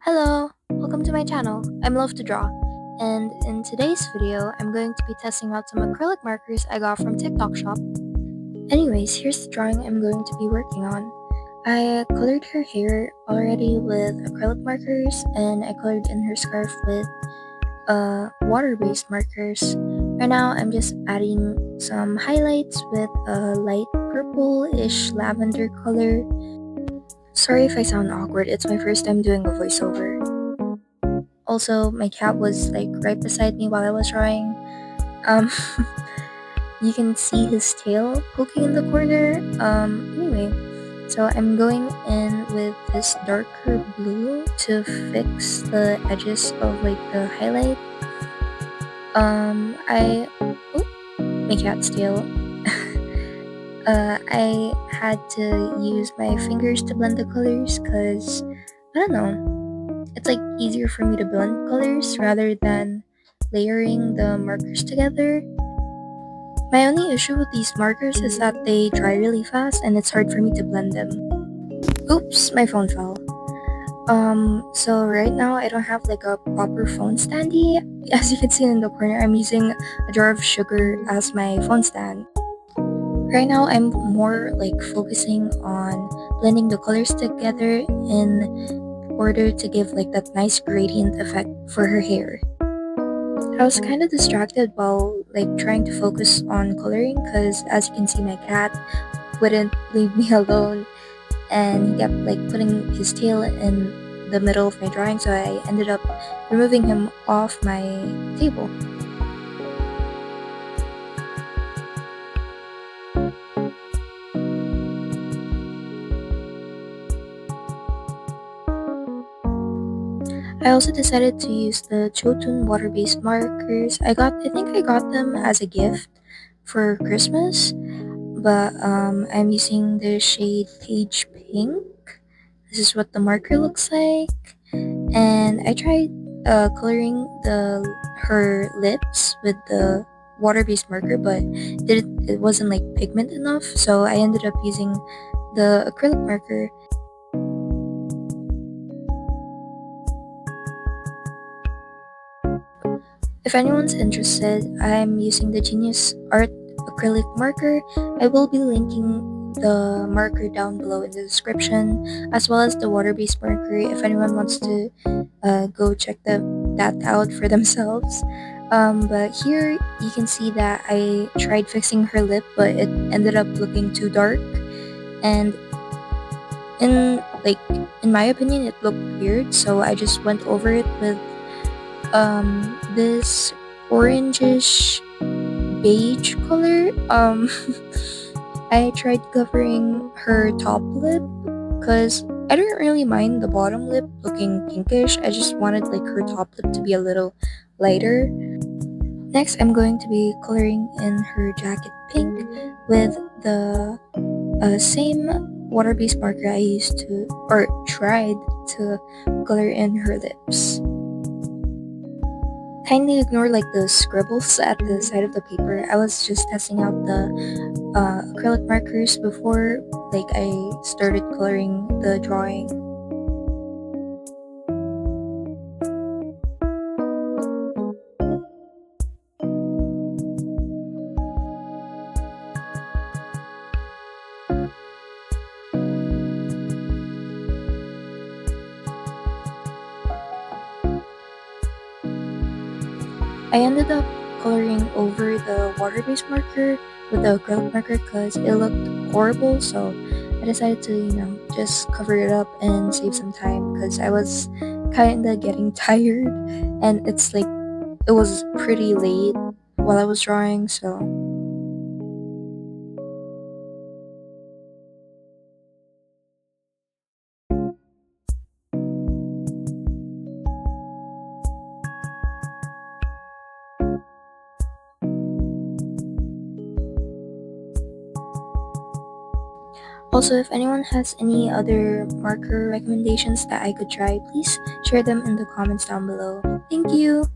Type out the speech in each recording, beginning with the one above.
Hello, welcome to my channel. I'm Love to Draw, and in today's video, I'm going to be testing out some acrylic markers I got from TikTok shop. Anyways, here's the drawing I'm going to be working on. I colored her hair already with acrylic markers, and I colored in her scarf with water-based markers. Right now, I'm just adding some highlights with a light purple-ish lavender color. Sorry if I sound awkward, it's my first time doing a voiceover. Also, my cat was like right beside me while I was drawing. Um, you can see his tail poking in the corner. Anyway, so I'm going in with this darker blue to fix the edges of like the highlight. Oh, my cat's tail. I had to use my fingers to blend the colors because I don't know. It's like easier for me to blend colors rather than layering the markers together. My only issue with these markers is that they dry really fast and it's hard for me to blend them. Oops, my phone fell. So right now I don't have like a proper phone standy. As you can see in the corner, I'm using a jar of sugar as my phone stand. Right now I'm more like focusing on blending the colors together in order to give like that nice gradient effect for her hair. I was kind of distracted while like trying to focus on coloring because as you can see my cat wouldn't leave me alone and he kept like putting his tail in the middle of my drawing, so I ended up removing him off my table. I also decided to use the Chotun water-based markers. I think I got them as a gift for Christmas, but I'm using the shade Page Pink. This is what the marker looks like, and I tried coloring her lips with the water-based marker, but it wasn't like pigment enough, so I ended up using the acrylic marker. If anyone's interested, I'm using the Genius Art acrylic marker. I will be linking the marker down below in the description, as well as the water-based marker if anyone wants to go check that out for themselves. But here you can see that I tried fixing her lip, but it ended up looking too dark, and in like in my opinion, it looked weird. So I just went over it with this orangish beige color. I tried covering her top lip because I didn't really mind the bottom lip looking pinkish. I just wanted like her top lip to be a little lighter. Next, I'm going to be coloring in her jacket pink with the same water-based marker I used to or tried to color in her lips. Kindly ignore like the scribbles at the side of the paper. I was just testing out the acrylic markers before like I started coloring the drawing. I ended up coloring over the water-based marker with the acrylic marker because it looked horrible, so I decided to just cover it up and save some time because I was kinda getting tired and it was pretty late while I was drawing, so also, if anyone has any other marker recommendations that I could try, please share them in the comments down below. Thank you!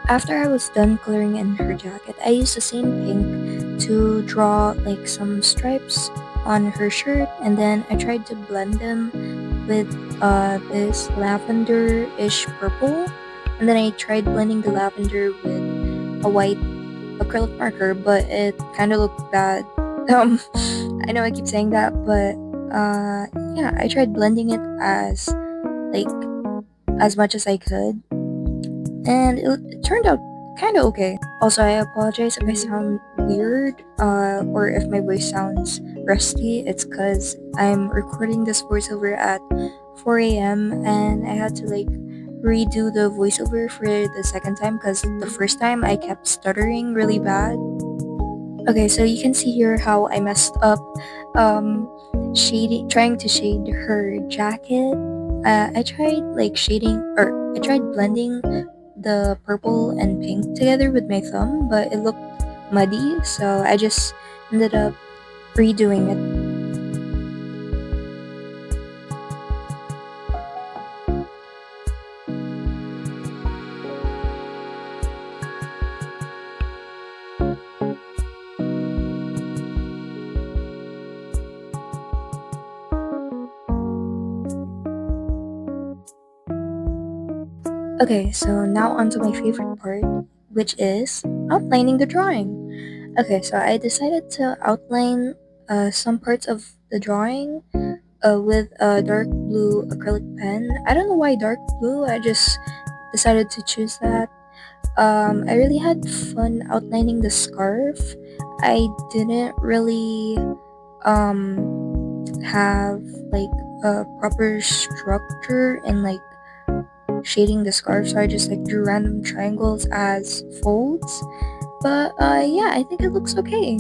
After I was done coloring in her jacket, I used the same pink to draw like some stripes on her shirt, and then I tried to blend them with this lavender-ish purple, and then I tried blending the lavender with a white acrylic marker, but it kind of looked bad. Um, I know I keep saying that, but yeah, I tried blending it like as much as I could, and it turned out kind of okay. Also, I apologize if I sound weird, or if my voice sounds rusty. It's because I'm recording this voiceover at 4 a.m. and I had to like redo the voiceover for the second time because the first time I kept stuttering really bad. Okay, so you can see here how I messed up, trying to shade her jacket. I tried like I tried blending the purple and pink together with my thumb, but it looked muddy, so I just ended up redoing it. Okay, so now onto my favorite part, which is outlining the drawing. Okay, so I decided to outline some parts of the drawing with a dark blue acrylic pen. I don't know why dark blue, I just decided to choose that. I really had fun outlining the scarf. I didn't really have like a proper structure and like shading the scarf, so I just like drew random triangles as folds. But yeah, I think it looks okay.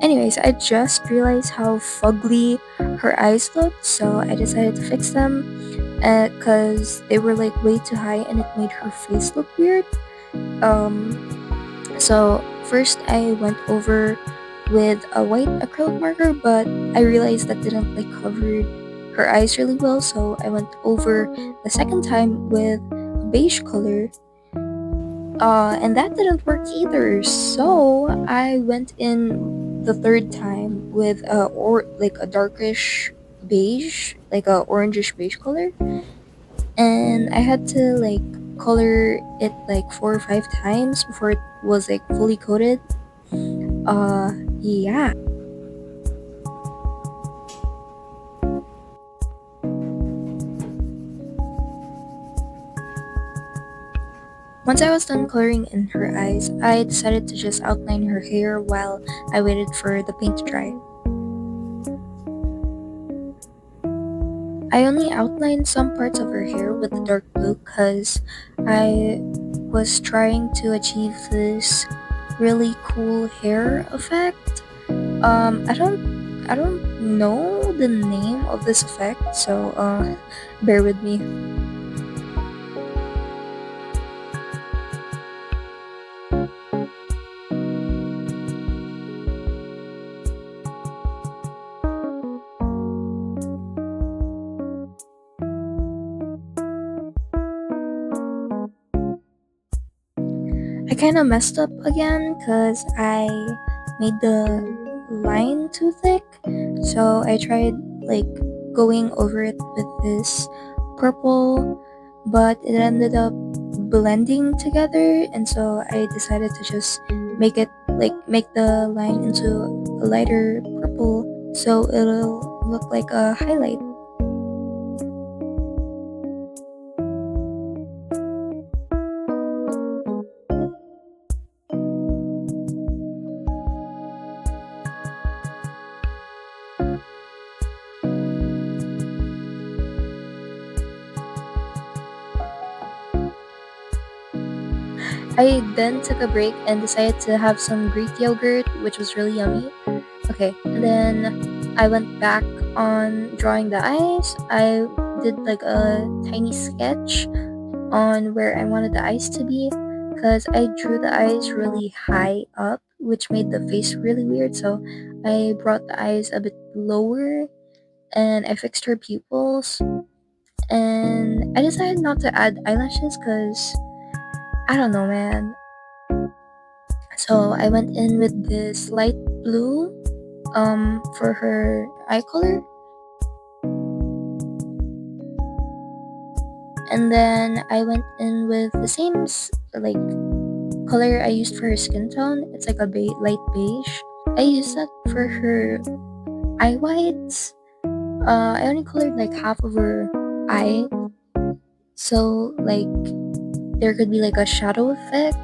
Anyways, I just realized how fugly her eyes looked, so I decided to fix them because they were like way too high and it made her face look weird. Um, so first I went over with a white acrylic marker, but I realized that didn't like cover her eyes really well, so I went over the second time with a beige color, and that didn't work either. So I went in the third time with a darkish beige, like a orangish beige color, and I had to like color it like 4 or 5 times before it was like fully coated. Yeah. Once I was done coloring in her eyes, I decided to just outline her hair while I waited for the paint to dry. I only outlined some parts of her hair with the dark blue because I was trying to achieve this really cool hair effect. I don't know the name of this effect, so bear with me. I kind of messed up again because I made the line too thick. So I tried like going over it with this purple, but it ended up blending together, and so I decided to just make the line into a lighter purple so it'll look like a highlight. I then took a break and decided to have some Greek yogurt, which was really yummy. Okay, and then I went back on drawing the eyes. I did like a tiny sketch on where I wanted the eyes to be because I drew the eyes really high up, which made the face really weird. So I brought the eyes a bit lower and I fixed her pupils. And I decided not to add eyelashes because I don't know, man. So I went in with this light blue for her eye color, and then I went in with the same like color I used for her skin tone. It's like a light beige. I used that for her eye whites. I only colored like half of her eye, so like there could be like a shadow effect.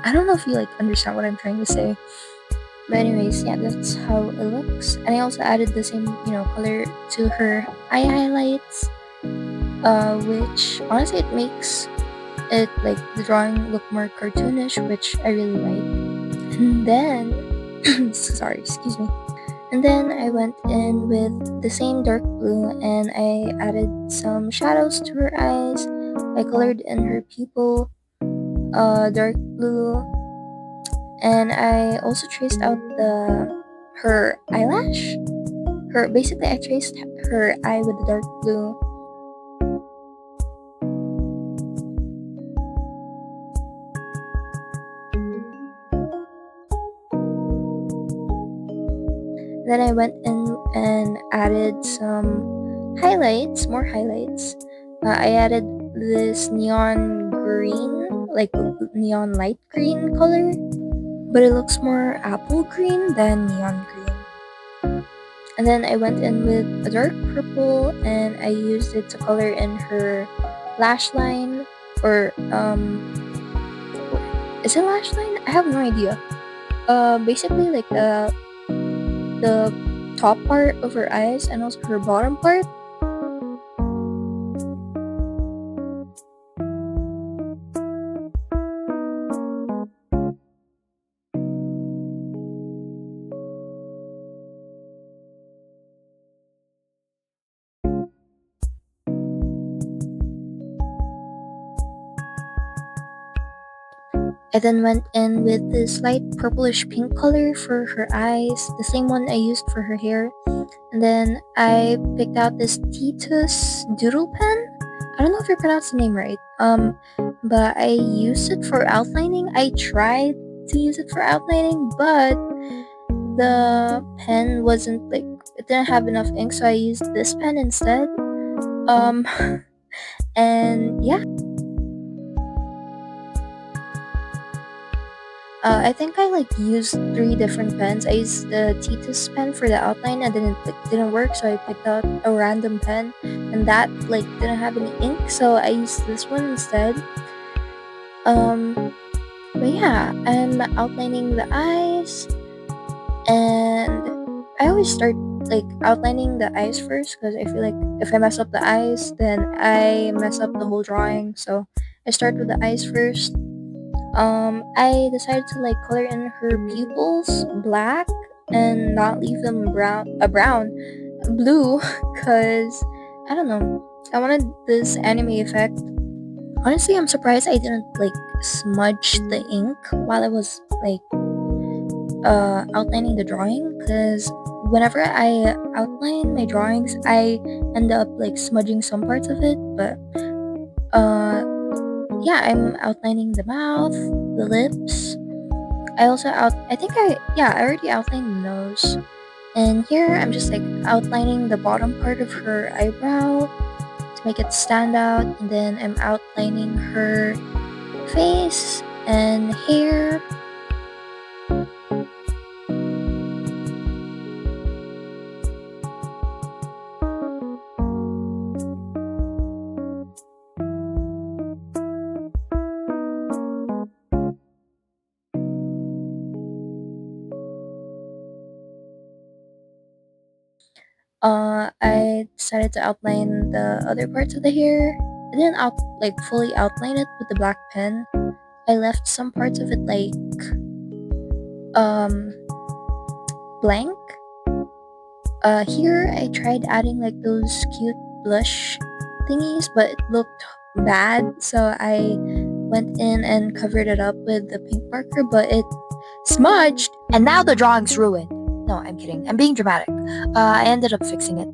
I don't know if you like understand what I'm trying to say. But anyways, yeah, that's how it looks. And I also added the same, color to her eye highlights, which honestly it makes it like the drawing look more cartoonish, which I really like. And then, sorry, excuse me. And then I went in with the same dark blue and I added some shadows to her eyes. I colored in her pupil dark blue, and I also traced out the her eyelash. Her basically I traced her eye with the dark blue. Then I went in and added some highlights, more highlights. I added this neon green, like neon light green color, but it looks more apple green than neon green. And then I went in with a dark purple and I used it to color in her lash line, or is it lash line? I have no idea. Basically like the top part of her eyes and also her bottom part. I then went in with this light purplish pink color for her eyes, the same one I used for her hair. And then I picked out this Titus doodle pen. I don't know if I pronounced the name right. But I used it for outlining. I tried to use it for outlining, but the pen wasn't like it didn't have enough ink, so I used this pen instead. Um, and yeah, I think I like used three different pens. I used the Titus pen for the outline and didn't work, so I picked out a random pen, and that like didn't have any ink, so I used this one instead. Um, but yeah, I'm outlining the eyes, and I always start like outlining the eyes first because I feel like if I mess up the eyes, then I mess up the whole drawing. So I start with the eyes first. I decided to like color in her pupils black and not leave them blue, cause I don't know. I wanted this anime effect. Honestly, I'm surprised I didn't like smudge the ink while I was like outlining the drawing, cause whenever I outline my drawings, I end up like smudging some parts of it, but uh yeah, I'm outlining the mouth, the lips. I think I already outlined the nose. And here I'm just like outlining the bottom part of her eyebrow to make it stand out. And then I'm outlining her face and hair. I decided to outline the other parts of the hair. I didn't fully outline it with the black pen. I left some parts of it um blank. Here I tried adding like those cute blush thingies, but it looked bad, so I went in and covered it up with the pink marker, but it smudged, and now the drawing's ruined. No, I'm kidding. I'm being dramatic. I ended up fixing it.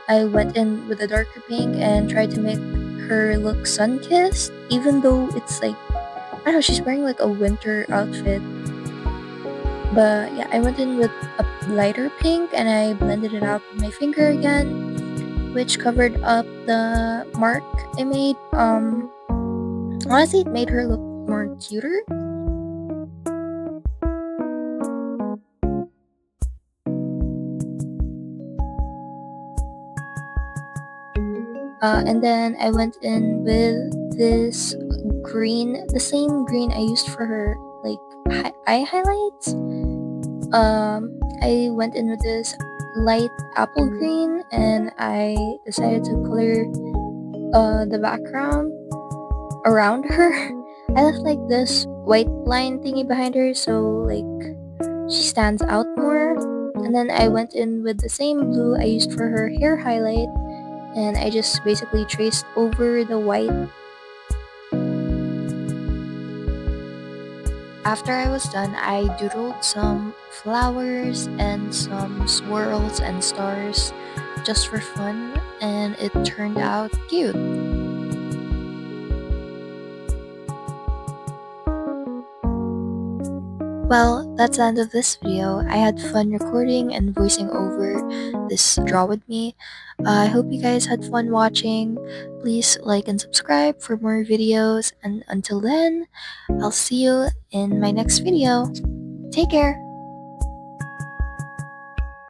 I went in with a darker pink and tried to make her look sun-kissed, even though it's like, I don't know, she's wearing like a winter outfit. But yeah, I went in with a lighter pink and I blended it out with my finger again, which covered up the mark I made. Honestly, it made her look more cuter. And then I went in with this green, the same green I used for her like eye highlights. I went in with this light apple green, and I decided to color the background around her. I left like this white line thingy behind her, so like she stands out more. And then I went in with the same blue I used for her hair highlight, and I just basically traced over the white. After I was done, I doodled some flowers and some swirls and stars just for fun, and it turned out cute. Well, that's the end of this video. I had fun recording and voicing over this Draw With Me. I hope you guys had fun watching. Please like and subscribe for more videos, and until then, I'll see you in my next video. Take care!